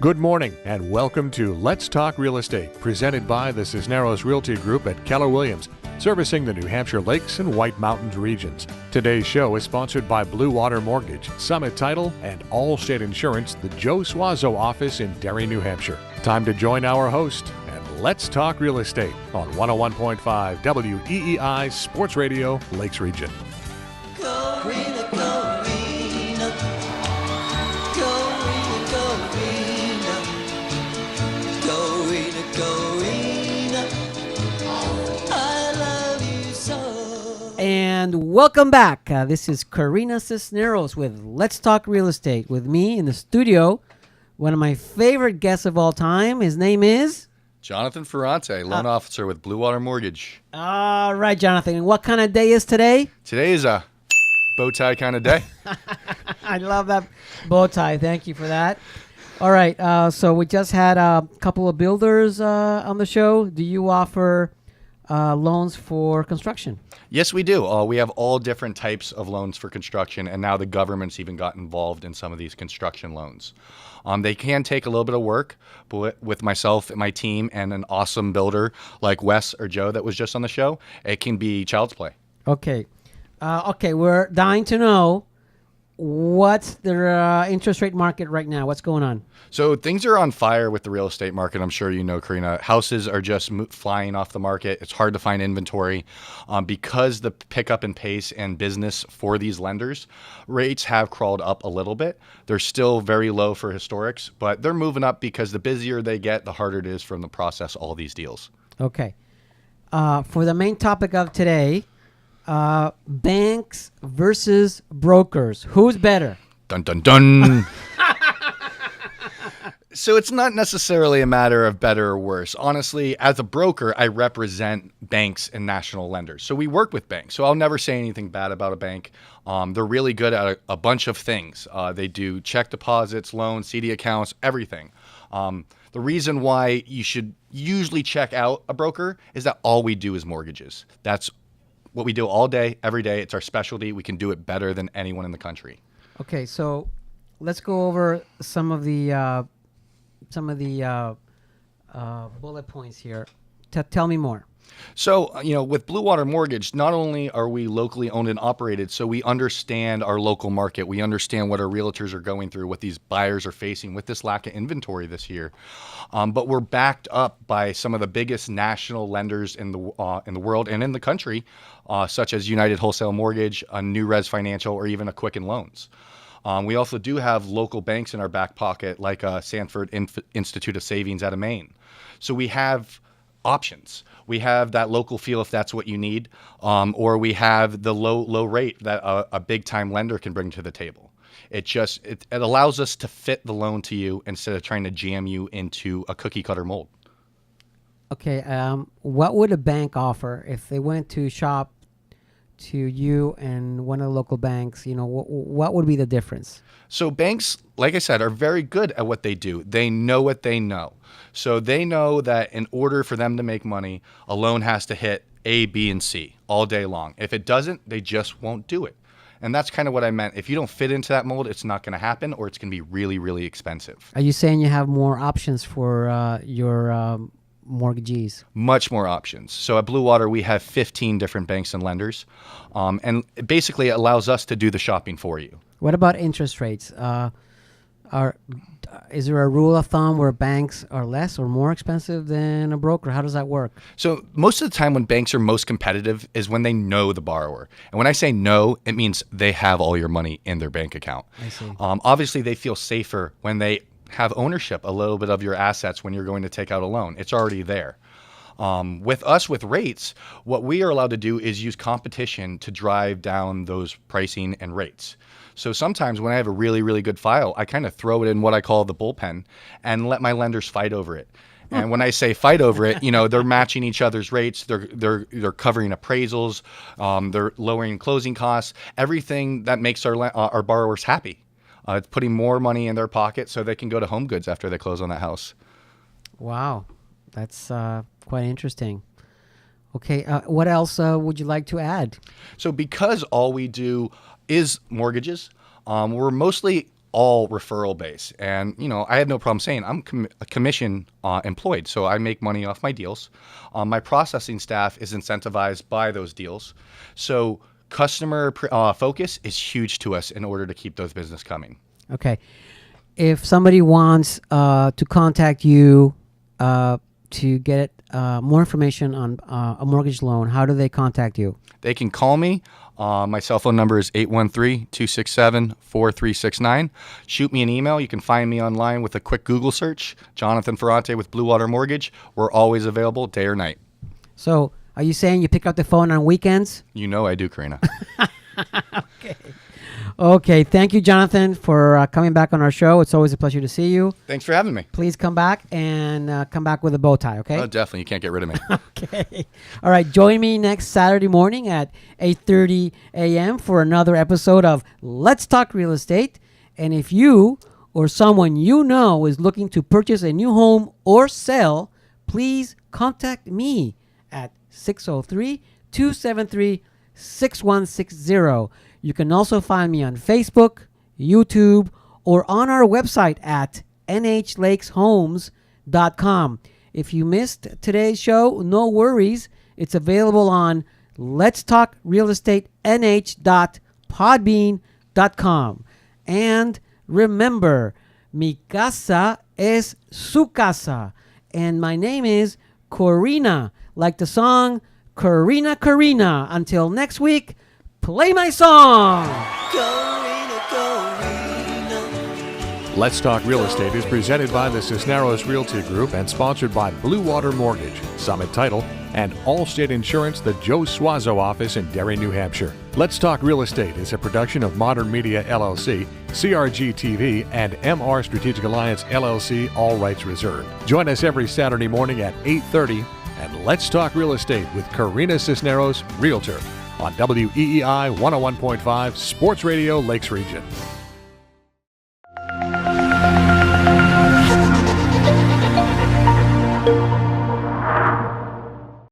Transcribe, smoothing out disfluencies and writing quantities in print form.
Good morning and welcome to Let's Talk Real Estate, presented by the Cisneros Realty Group at Keller Williams, servicing the New Hampshire Lakes and White Mountains regions. Today's show is sponsored by Blue Water Mortgage, Summit Title, and Allstate Insurance, the Joe Suazo office in Derry, New Hampshire. Time to join our host and Let's Talk Real Estate on 101.5 WEEI Sports Radio, Lakes Region. Corina, Corina, Corina, Corina, Corina, Corina, I love you so. And welcome back. This is Corina Cisneros with Let's Talk Real Estate. With me in the studio, one of my favorite guests of all time. His name is Jonathan Ferrante, loan officer with Blue Water Mortgage. All right, Jonathan. And what kind of day is today? Today is a bow tie kind of day. I love that bow tie. Thank you for that. All right. So we just had a couple of builders on the show. Do you offer loans for construction? Yes, we do. We have all different types of loans for construction, and now the government's even got involved in some of these construction loans. They can take a little bit of work, but with myself and my team and an awesome builder like Wes or Joe that was just on the show, it can be child's play. Okay. We're dying to know what's the interest rate market right now. What's going on? So things are on fire with the real estate market. I'm sure you know, Corina. Houses are just flying off the market. It's hard to find inventory because the pickup in pace and business for these lenders, rates have crawled up a little bit. They're still very low for historics, but they're moving up because the busier they get, the harder it is for them to process all these deals. Okay. For the main topic of today, banks versus brokers. Who's better? Dun, dun, dun. So it's not necessarily a matter of better or worse. Honestly, as a broker, I represent banks and national lenders. So we work with banks. So I'll never say anything bad about a bank. They're really good at a bunch of things. They do check deposits, loans, CD accounts, everything. The reason why you should usually check out a broker is that all we do is mortgages. That's what we do all day, every day. It's our specialty. We can do it better than anyone in the country. Okay, so let's go over some of the bullet points here. Tell me more. So, with Blue Water Mortgage, not only are we locally owned and operated, so we understand our local market. We understand what our realtors are going through, what these buyers are facing with this lack of inventory this year. But we're backed up by some of the biggest national lenders in the world and in the country, such as United Wholesale Mortgage, New Res Financial, or even a Quicken Loans. We also do have local banks in our back pocket, like Sanford Institute of Savings out of Maine. So we have options. We have that local feel if that's what you need, or we have the low rate that a big time lender can bring to the table. It allows us to fit the loan to you instead of trying to jam you into a cookie cutter mold. Okay, what would a bank offer if they went to shop to you and one of the local banks? What would be the difference? So banks, like I said, are very good at what they do. They know what they know. So they know that in order for them to make money, a loan has to hit A, B, and C all day long. If it doesn't, they just won't do it. And that's kind of what I meant. If you don't fit into that mold, it's not going to happen, or it's going to be really, really expensive. Are you saying you have more options for your mortgagees? Much more options. So at Blue Water, we have 15 different banks and lenders. And basically, it allows us to do the shopping for you. What about interest rates? Is there a rule of thumb where banks are less or more expensive than a broker? How does that work? So most of the time when banks are most competitive is when they know the borrower. And when I say know, it means they have all your money in their bank account. I see. Obviously, they feel safer when they have ownership a little bit of your assets when you're going to take out a loan. It's already there. With us, with rates, what we are allowed to do is use competition to drive down those pricing and rates. So sometimes when I have a really, really good file, I kind of throw it in what I call the bullpen and let my lenders fight over it. And when I say fight over it, they're matching each other's rates. They're covering appraisals. They're lowering closing costs. Everything that makes our borrowers happy. It's putting more money in their pocket so they can go to Home Goods after they close on that house. Wow, that's quite interesting. Okay, what else would you like to add? So because all we do is mortgages, we're mostly all referral base. And, I have no problem saying I'm a commission employed, so I make money off my deals. My processing staff is incentivized by those deals. So customer focus is huge to us in order to keep those business coming. Okay. If somebody wants to contact you to get more information on a mortgage loan, how do they contact you? They can call me. My cell phone number is 813-267-4369. Shoot me an email. You can find me online with a quick Google search. Jonathan Ferrante with Blue Water Mortgage. We're always available day or night. So are you saying you pick up the phone on weekends? You know I do, Corina. Okay. Thank you, Jonathan, for coming back on our show. It's always a pleasure to see you. Thanks for having me. Please come back and come back with a bow tie, okay? Oh, definitely. You can't get rid of me. Okay. All right. Join me next Saturday morning at 8:30 a.m. for another episode of Let's Talk Real Estate. And if you or someone you know is looking to purchase a new home or sell, please contact me at 603-273-6160. You can also find me on Facebook, YouTube, or on our website at nhlakeshomes.com. If you missed today's show, no worries. It's available on letstalkrealestateng.podbean.com. And remember, mi casa es su casa. And my name is Corina, like the song Corina, Corina. Until next week, play my song. Corina, Corina. Let's Talk Real Estate is presented by the Cisneros Realty Group and sponsored by Blue Water Mortgage, Summit Title, and Allstate Insurance, the Joe Suazo office in Derry, New Hampshire. Let's Talk Real Estate is a production of Modern Media LLC, CRG TV, and MR Strategic Alliance LLC, all rights reserved. Join us every Saturday morning at 8:30 and Let's Talk Real Estate with Corina Cisneros, Realtor, on WEEI 101.5 Sports Radio Lakes Region.